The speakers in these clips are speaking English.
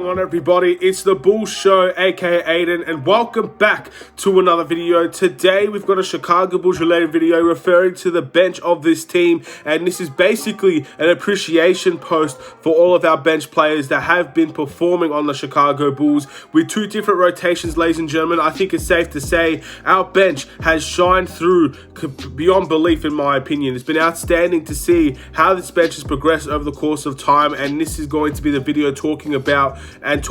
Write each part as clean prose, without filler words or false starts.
on, everybody? It's the Bulls Show, aka Aidan, and welcome back to another video. Today we've got a Chicago Bulls related video referring to the bench of this team, and this is basically an appreciation post for all of our bench players that have been performing on the Chicago Bulls with two different rotations. Ladies and gentlemen, I think it's safe to say our bench has shined through beyond belief, in my opinion. It's been outstanding to see how this bench has progressed over the course of time, and this is going to be the video talking about, and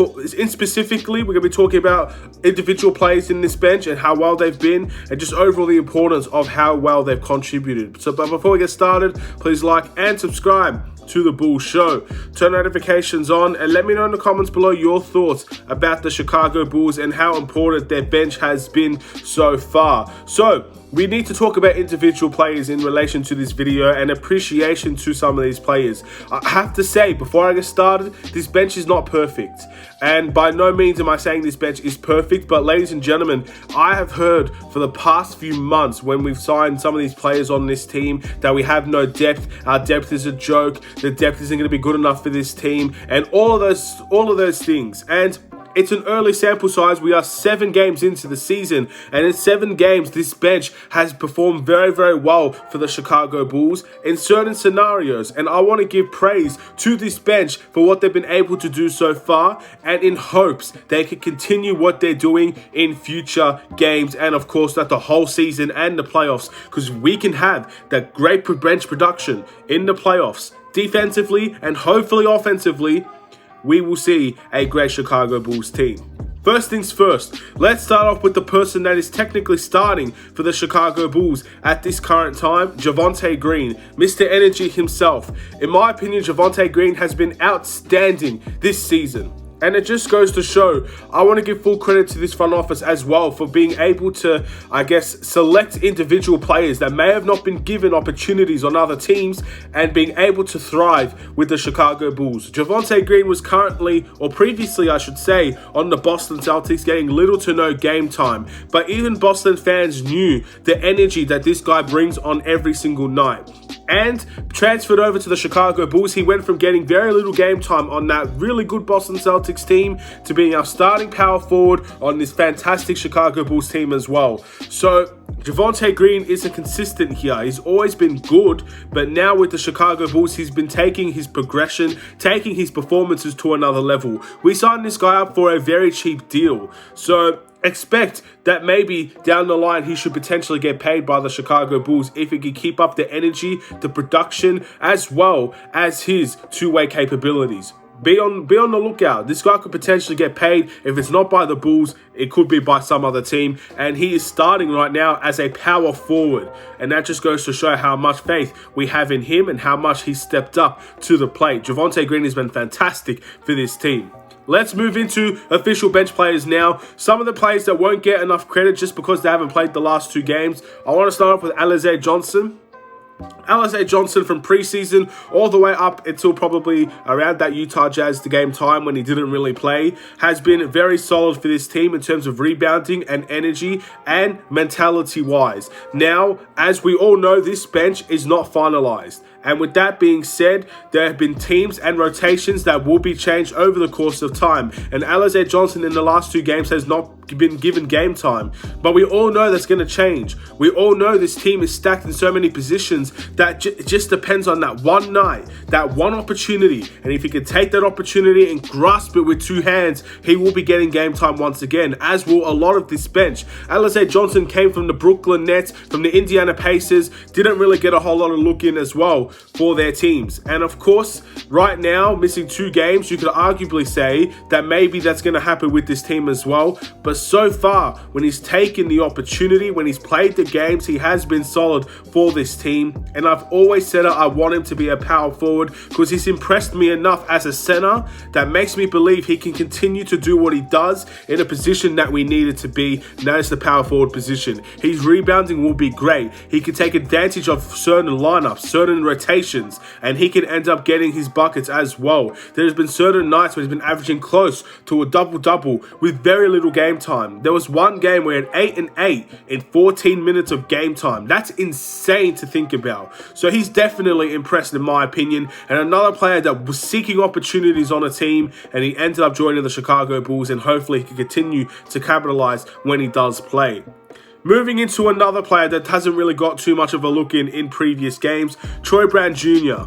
specifically we're going to be talking about individual players in this bench and how well they've been, and just overall the importance of how well they've contributed. So, but before we get started, please like and subscribe to the Bulls Show. Turn notifications on and let me know in the comments below your thoughts about the Chicago Bulls and how important their bench has been so far. So we need to talk about individual players in relation to this video and appreciation to some of these players. I have to say, before I get started, this bench is not perfect. And by no means am I saying this bench is perfect, but ladies and gentlemen, I have heard for the past few months when we've signed some of these players on this team that we have no depth. Our depth is a joke. The depth isn't going to be good enough for this team, and all of those things. And it's an early sample size. We are 7 games into the season, and in 7 games, this bench has performed very, very well for the Chicago Bulls in certain scenarios. And I want to give praise to this bench for what they've been able to do so far, and in hopes they can continue what they're doing in future games, and of course that the whole season and the playoffs, because we can have that great bench production in the playoffs, defensively and hopefully offensively. We will see a great Chicago Bulls team. First things first, let's start off with the person that is technically starting for the Chicago Bulls at this current time, Javonte Green, Mr. Energy himself. In my opinion, Javonte Green has been outstanding this season. And it just goes to show, I want to give full credit to this front office as well for being able to, I guess, select individual players that may have not been given opportunities on other teams and being able to thrive with the Chicago Bulls. Javonte Green was currently, or previously I should say, on the Boston Celtics, getting little to no game time. But even Boston fans knew the energy that this guy brings on every single night. And transferred over to the Chicago Bulls, he went from getting very little game time on that really good Boston Celtics team to being our starting power forward on this fantastic Chicago Bulls team as well. So Javonte Green isn't consistent here. He's always been good, but now with the Chicago Bulls, he's been taking his progression, taking his performances to another level. We signed this guy up for a very cheap deal. So expect that maybe down the line he should potentially get paid by the Chicago Bulls if he can keep up the energy, the production, as well as his two-way capabilities. Be on the lookout. This guy could potentially get paid. If it's not by the Bulls, it could be by some other team. And he is starting right now as a power forward. And that just goes to show how much faith we have in him and how much he stepped up to the plate. Javonte Green has been fantastic for this team. Let's move into official bench players now. Some of the players that won't get enough credit just because they haven't played the last 2 games. I want to start off with Alize Johnson. Alize Johnson from preseason all the way up until probably around that Utah Jazz game time when he didn't really play, has been very solid for this team in terms of rebounding and energy and mentality wise. Now, as we all know, this bench is not finalized. And with that being said, there have been teams and rotations that will be changed over the course of time. And Alize Johnson in the last 2 games has not been given game time. But we all know that's going to change. We all know this team is stacked in so many positions that it just depends on that one night, that one opportunity. And if he can take that opportunity and grasp it with 2 hands, he will be getting game time once again, as will a lot of this bench. Alize Johnson came from the Brooklyn Nets, from the Indiana Pacers, didn't really get a whole lot of look in as well for their teams. And of course, right now, missing 2 games, you could arguably say that maybe that's going to happen with this team as well. But so far, when he's taken the opportunity, when he's played the games, he has been solid for this team. And I've always said I want him to be a power forward because he's impressed me enough as a center that makes me believe he can continue to do what he does in a position that we need it to be, and that is the power forward position. His rebounding will be great. He can take advantage of certain lineups, certain rotations, rotations, and he can end up getting his buckets as well. There's been certain nights where he's been averaging close to a double-double with very little game time. There was one game where he had 8 and 8 in 14 minutes of game time. That's insane to think about. So he's definitely impressed in my opinion, and another player that was seeking opportunities on a team, and he ended up joining the Chicago Bulls, and hopefully he can continue to capitalize when he does play. Moving into another player that hasn't really got too much of a look in previous games, Troy Brown Jr.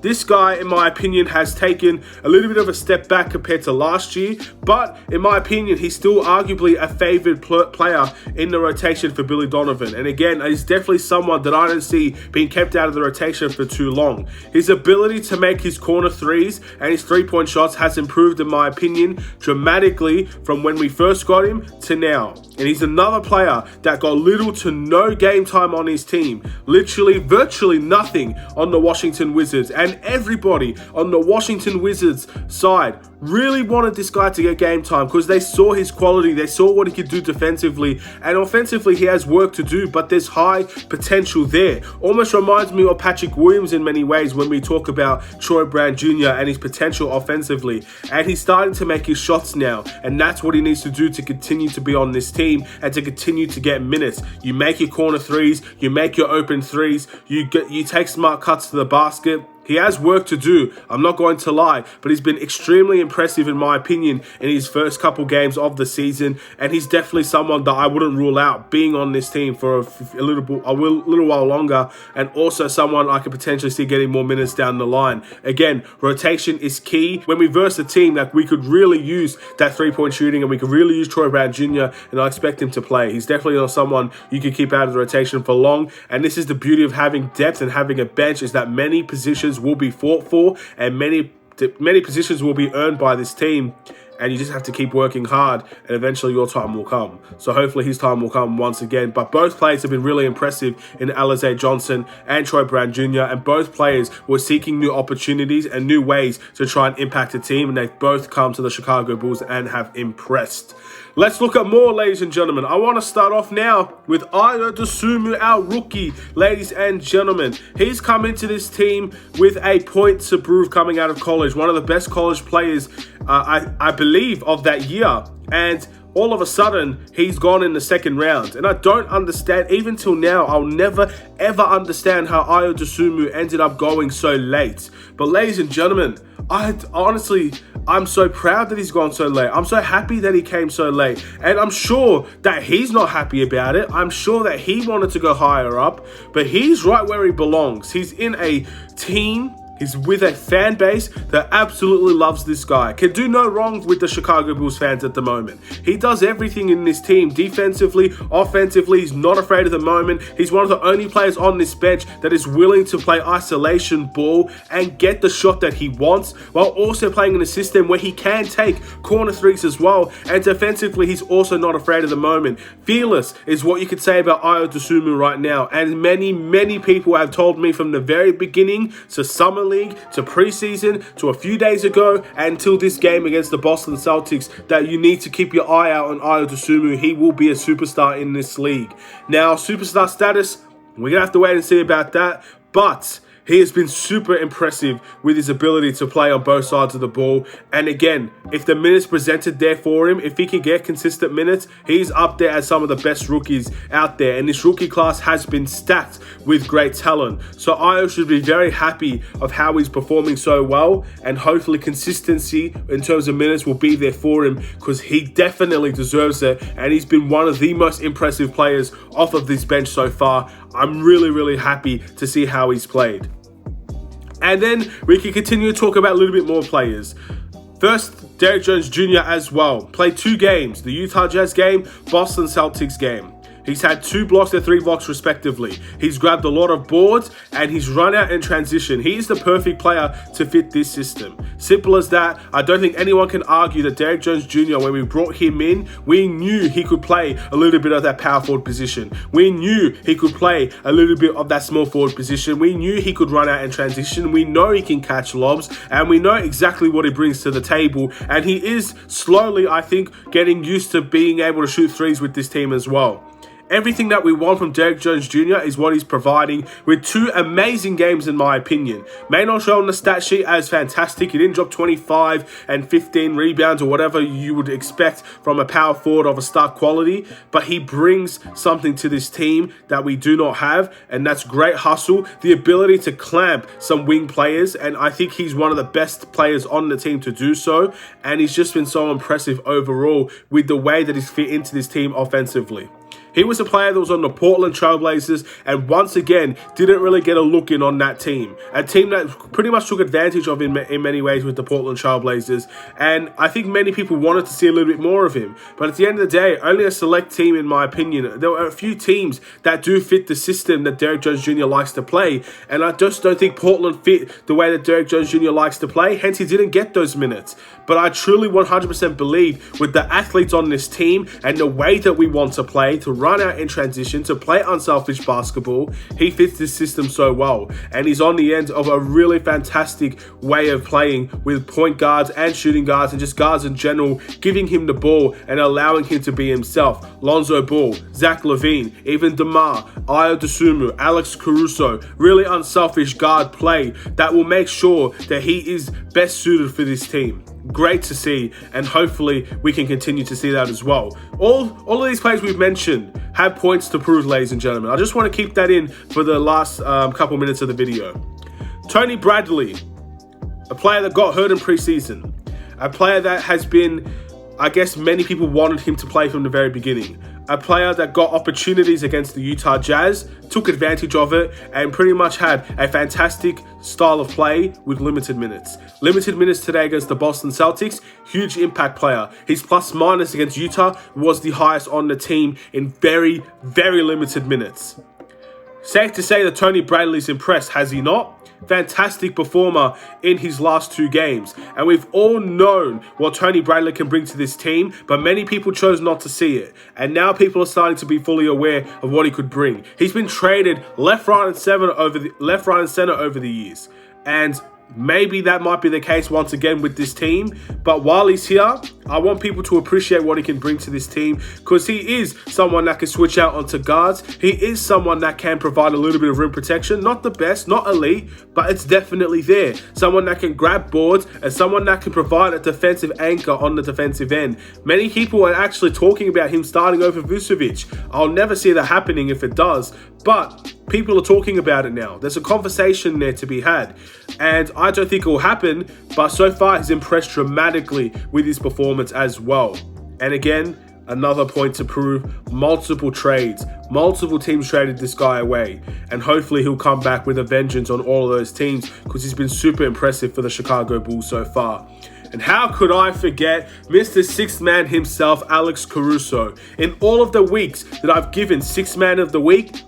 This guy, in my opinion, has taken a little bit of a step back compared to last year, but in my opinion, he's still arguably a favored player in the rotation for Billy Donovan. And again, he's definitely someone that I don't see being kept out of the rotation for too long. His ability to make his corner threes and his three-point shots has improved, in my opinion, dramatically from when we first got him to now. And he's another player that got little to no game time on his team. Literally, virtually nothing on the Washington Wizards. And everybody on the Washington Wizards side really wanted this guy to get game time because they saw his quality, they saw what he could do defensively, and offensively he has work to do, but there's high potential there. Almost reminds me of Patrick Williams in many ways when we talk about Troy Brown Jr. and his potential offensively, and he's starting to make his shots now, and that's what he needs to do to continue to be on this team and to continue to get minutes. You make your corner threes, you make your open threes, you take smart cuts to the basket. He has work to do, I'm not going to lie, but he's been extremely impressive in my opinion in his first couple games of the season, and he's definitely someone that I wouldn't rule out being on this team for a little while longer, and also someone I could potentially see getting more minutes down the line. Again, rotation is key. When we verse a team, like, we could really use that three-point shooting, and we could really use Troy Brown Jr., and I expect him to play. He's definitely not someone you can keep out of the rotation for long, and this is the beauty of having depth and having a bench, is that many positions will be fought for, and many positions will be earned by this team, and you just have to keep working hard, and eventually your time will come. So hopefully his time will come once again. But both players have been really impressive in Alize Johnson and Troy Brown Jr., and both players were seeking new opportunities and new ways to try and impact the team, and they've both come to the Chicago Bulls and have impressed. Let's look at more, ladies and gentlemen. I want to start off now with Ayo Dosunmu, our rookie, ladies and gentlemen. He's come into this team with a point to prove coming out of college. One of the best college players, I believe, of that year. And all of a sudden, he's gone in the second round. And I don't understand, even till now, I'll never, ever understand how Ayo Dosunmu ended up going so late. But ladies and gentlemen, I'm so proud that he's gone so late. I'm so happy that he came so late. And I'm sure that he's not happy about it. I'm sure that he wanted to go higher up, but he's right where he belongs. He's in a team. He's with a fan base that absolutely loves this guy. Can do no wrong with the Chicago Bulls fans at the moment. He does everything in this team, defensively, offensively. He's not afraid of the moment. He's one of the only players on this bench that is willing to play isolation ball and get the shot that he wants, while also playing in a system where he can take corner threes as well. And defensively, he's also not afraid of the moment. Fearless is what you could say about Ayo Dosunmu right now. And many people have told me from the very beginning to summer league, to preseason, to a few days ago, until this game against the Boston Celtics, that you need to keep your eye out on Ayo Dosunmu. He will be a superstar in this league. Now, superstar status, we're going to have to wait and see about that, but he has been super impressive with his ability to play on both sides of the ball. And again, if the minutes presented there for him, if he can get consistent minutes, he's up there as some of the best rookies out there. And this rookie class has been stacked with great talent. So Ayo should be very happy of how he's performing so well. And hopefully consistency in terms of minutes will be there for him, because he definitely deserves it. And he's been one of the most impressive players off of this bench so far. I'm really happy to see how he's played. And then we can continue to talk about a little bit more players. First, Derrick Jones Jr. as well. Played 2 games, the Utah Jazz game, Boston Celtics game. He's had 2 blocks and 3 blocks respectively. He's grabbed a lot of boards and he's run out in transition. He is the perfect player to fit this system. Simple as that. I don't think anyone can argue that Derrick Jones Jr., when we brought him in, we knew he could play a little bit of that power forward position. We knew he could play a little bit of that small forward position. We knew he could run out in transition. We know he can catch lobs, and we know exactly what he brings to the table. And he is slowly, I think, getting used to being able to shoot threes with this team as well. Everything that we want from Derrick Jones Jr. is what he's providing, with 2 amazing games in my opinion. May not show on the stat sheet as fantastic. He didn't drop 25 and 15 rebounds or whatever you would expect from a power forward of a star quality, but he brings something to this team that we do not have, and that's great hustle, the ability to clamp some wing players, and I think he's one of the best players on the team to do so, and he's just been so impressive overall with the way that he's fit into this team offensively. He was a player that was on the Portland Trail Blazers and once again didn't really get a look in on that team. A team that pretty much took advantage of him in many ways with the Portland Trail Blazers. And I think many people wanted to see a little bit more of him. But at the end of the day, only a select team, in my opinion. There were a few teams that do fit the system that Derrick Jones Jr. likes to play. And I just don't think Portland fit the way that Derrick Jones Jr. likes to play. Hence, he didn't get those minutes. But I truly 100% believe with the athletes on this team and the way that we want to play, to run out in transition, to play unselfish basketball, he fits this system so well. And he's on the end of a really fantastic way of playing with point guards and shooting guards and just guards in general, giving him the ball and allowing him to be himself. Lonzo Ball, Zach LaVine, even DeMar, Ayo Dosunmu, Alex Caruso, really unselfish guard play that will make sure that he is best suited for this team. Great to see, and hopefully we can continue to see that as well. All of these players we've mentioned have points to prove, ladies and gentlemen. I just want to keep that in for the last couple minutes of the video. Tony Bradley, a player that got hurt in preseason, a player that has been, I guess many people wanted him to play from the very beginning. A player that got opportunities against the Utah Jazz, took advantage of it, and pretty much had a fantastic style of play with limited minutes. Limited minutes today against the Boston Celtics, huge impact player. His plus minus against Utah was the highest on the team in very, very limited minutes. Safe to say that Tony Bradley's impressed, has he not? Fantastic performer in his last 2 games, and we've all known what Tony Bradley can bring to this team, but many people chose not to see it, and now people are starting to be fully aware of what he could bring. He's been traded left, right, and center over the years, and maybe that might be the case once again with this team. But while he's here, I want people to appreciate what he can bring to this team, because he is someone that can switch out onto guards. He is someone that can provide a little bit of rim protection. Not the best, not elite, but it's definitely there. Someone that can grab boards and someone that can provide a defensive anchor on the defensive end. Many people are actually talking about him starting over Vucevic. I'll never see that happening if it does, but people are talking about it now. There's a conversation there to be had, and I don't think it will happen, but so far he's impressed dramatically with his performance as well. And again, another point to prove, multiple trades, multiple teams traded this guy away, and hopefully he'll come back with a vengeance on all of those teams, because he's been super impressive for the Chicago Bulls so far. And how could I forget Mr. Sixth Man himself, Alex Caruso? In all of the weeks that I've given Sixth Man of the Week,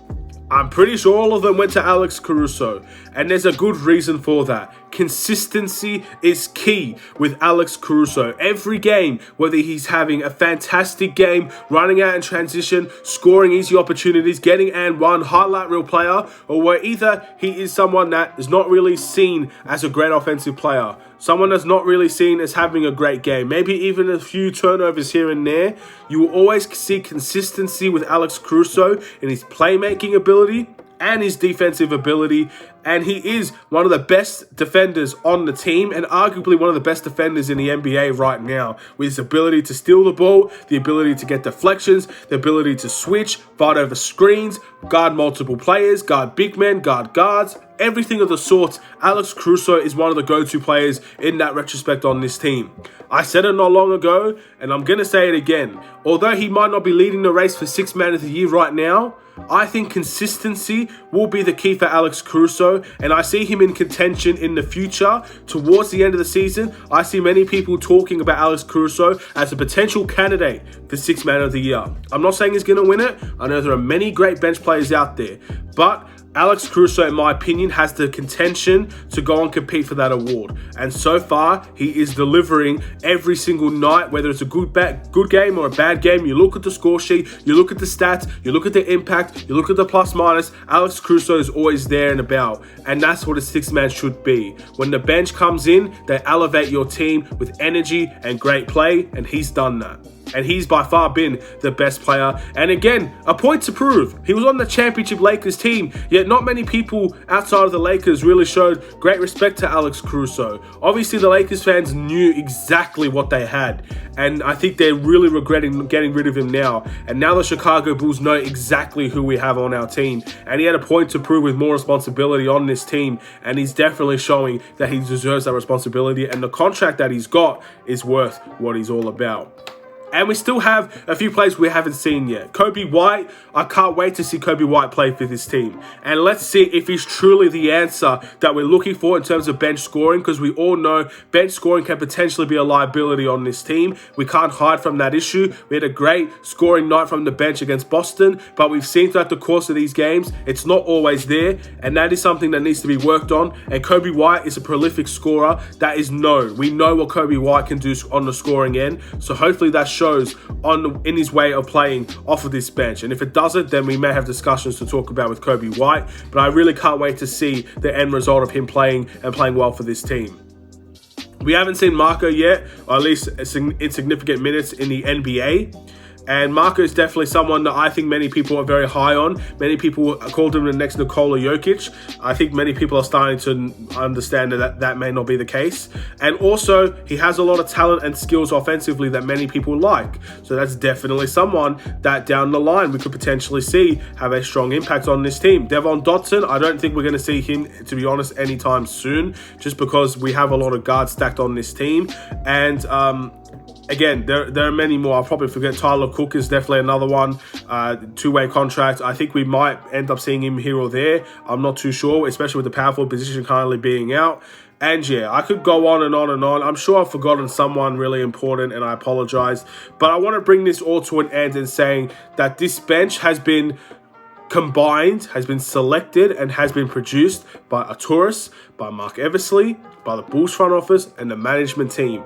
I'm pretty sure all of them went to Alex Caruso, and there's a good reason for that. Consistency is key with Alex Caruso. Every game, whether he's having a fantastic game, running out in transition, scoring easy opportunities, getting and one, highlight reel player, or where either he is someone that is not really seen as a great offensive player, someone that's not really seen as having a great game, maybe even a few turnovers here and there, you will always see consistency with Alex Caruso in his playmaking ability and his defensive ability, and he is one of the best defenders on the team, and arguably one of the best defenders in the NBA right now, with his ability to steal the ball, the ability to get deflections, the ability to switch, fight over screens, guard multiple players, guard big men, guard guards, everything of the sort. Alex Crusoe is one of the go-to players in that retrospect on this team. I said it not long ago, and I'm going to say it again. Although he might not be leading the race for Sixth Man of the Year right now, I think consistency will be the key for Alex Caruso, and I see him in contention in the future. Towards the end of the season, I see many people talking about Alex Caruso as a potential candidate for Sixth Man of the Year. I'm not saying he's going to win it. I know there are many great bench players out there, but Alex Caruso, in my opinion, has the contention to go and compete for that award. And so far, he is delivering every single night, whether it's a good game or a bad game. You look at the score sheet, you look at the stats, you look at the impact, you look at the plus minus. Alex Caruso is always there and about. And that's what a sixth man should be. When the bench comes in, they elevate your team with energy and great play, and he's done that. And he's by far been the best player. And again, a point to prove. He was on the championship Lakers team, yet not many people outside of the Lakers really showed great respect to Alex Caruso. Obviously, the Lakers fans knew exactly what they had. And I think they're really regretting getting rid of him now. And now the Chicago Bulls know exactly who we have on our team. And he had a point to prove with more responsibility on this team. And he's definitely showing that he deserves that responsibility. And the contract that he's got is worth what he's all about. And we still have a few players we haven't seen yet. Coby White, I can't wait to see Coby White play for this team. And let's see if he's truly the answer that we're looking for in terms of bench scoring, because we all know bench scoring can potentially be a liability on this team. We can't hide from that issue. We had a great scoring night from the bench against Boston, but we've seen throughout the course of these games, it's not always there, and that is something that needs to be worked on. And Coby White is a prolific scorer. That is known. We know what Coby White can do on the scoring end, so hopefully that shows in his way of playing off of this bench. And if it doesn't, then we may have discussions to talk about with Coby White. But I really can't wait to see the end result of him playing and playing well for this team. We haven't seen Marco yet, or at least in significant minutes in the NBA. And Marco is definitely someone that I think many people are very high on. Many people called him the next Nikola Jokic. I think many people are starting to understand that may not be the case. And also, he has a lot of talent and skills offensively that many people like. So that's definitely someone that down the line we could potentially see have a strong impact on this team. Devon Dotson, I don't think we're going to see him, to be honest, anytime soon, just because we have a lot of guards stacked on this team. And again, there are many more. I'll probably forget. Tyler Cook is definitely another one. Two-way contract. I think we might end up seeing him here or there. I'm not too sure, especially with the power forward position currently being out. And yeah, I could go on and on and on. I'm sure I've forgotten someone really important, and I apologize. But I want to bring this all to an end in saying that this bench has been combined, has been selected, and has been produced by Arturis, by Mark Eversley, by the Bulls front office, and the management team.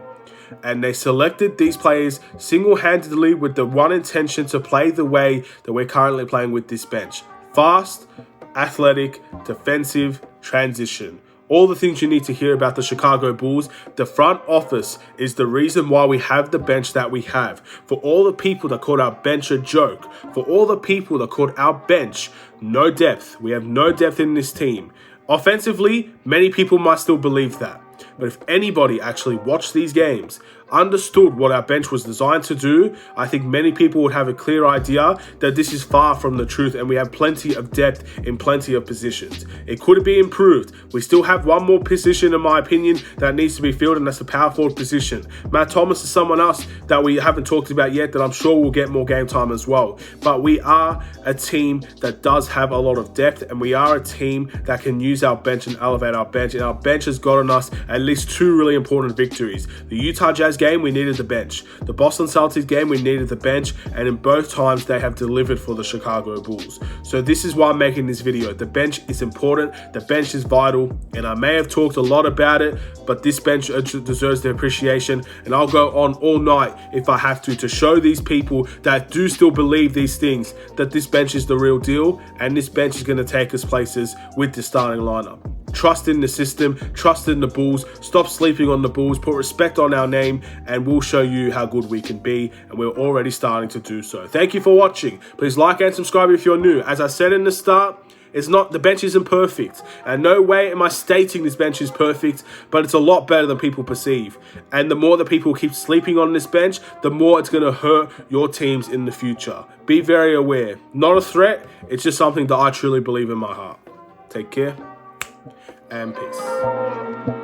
And they selected these players single-handedly with the one intention to play the way that we're currently playing with this bench. Fast, athletic, defensive, transition. All the things you need to hear about the Chicago Bulls. The front office is the reason why we have the bench that we have. For all the people that called our bench a joke, for all the people that called our bench no depth, we have no depth in this team. Offensively, many people might still believe that. But if anybody actually watched these games, understood what our bench was designed to do, I think many people would have a clear idea that this is far from the truth, and we have plenty of depth in plenty of positions. It could be improved. We still have one more position, in my opinion, that needs to be filled, and that's the power forward position. Matt Thomas is someone else that we haven't talked about yet that I'm sure will get more game time as well. But we are a team that does have a lot of depth, and we are a team that can use our bench and elevate our bench, and our bench has gotten us at least two really important victories. The Utah Jazz game, we needed the bench. The Boston Celtics game, we needed the bench, and in both times they have delivered for the Chicago Bulls. So this is why I'm making this video. The bench is important, the bench is vital, and I may have talked a lot about it, but this bench deserves the appreciation, and I'll go on all night if I have to show these people that do still believe these things, that this bench is the real deal, and this bench is going to take us places with the starting lineup. Trust in the system, trust in the Bulls, stop sleeping on the Bulls, put respect on our name, and we'll show you how good we can be, and we're already starting to do so. Thank you for watching. Please like and subscribe if you're new. As I said in the start, the bench isn't perfect, and no way am I stating this bench is perfect, but it's a lot better than people perceive. And the more that people keep sleeping on this bench, the more it's going to hurt your teams in the future. Be very aware. Not a threat, it's just something that I truly believe in my heart. Take care and peace.